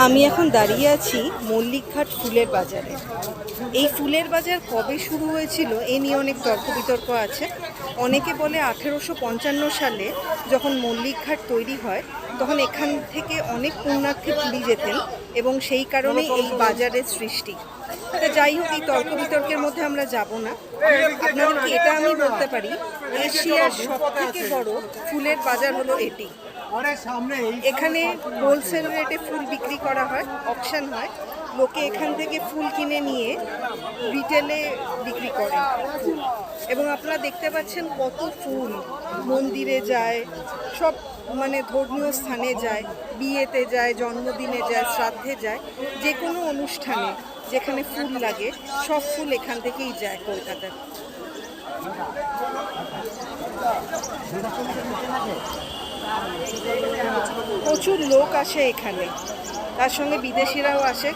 আমি এখন দাঁড়িয়ে আছি মল্লিকঘাট ফুলের বাজারে। এই ফুলের বাজার কবে শুরু হয়েছিল এ নিয়ে অনেক তর্ক বিতর্ক আছে। অনেকে বলে 1855 সালে যখন মল্লিকঘাট তৈরি হয় তখন এখান থেকে অনেক পুণ্যার্থী পুরী যেতেন এবং সেই কারণে এই বাজারের সৃষ্টি। তা যাই হোক, এই তর্ক বিতর্কের মধ্যে আমরা যাব না। আপনাদেরকে এটা আমি বলতে পারি, এশিয়ার সবথেকে বড় ফুলের বাজার হলো এটি। এখানে হোলসেল রেটে ফুল বিক্রি করা হয়, অকশন হয়। লোকে এখান থেকে ফুল কিনে নিয়ে রিটেলে বিক্রি করে। এবং আপনারা দেখতে পাচ্ছেন কত ফুল মন্দিরে যায়, সব মানে ধর্মীয় স্থানে যায়, বিয়েতে যায়, জন্মদিনে যায়, শ্রাদ্ধে যায়, যে কোনো অনুষ্ঠানে যেখানে ফুল লাগে সব ফুল এখান থেকেই যায় কলকাতায়। প্রচুর লোক আসে এখানে, তার সঙ্গে বিদেশিরাও আসে।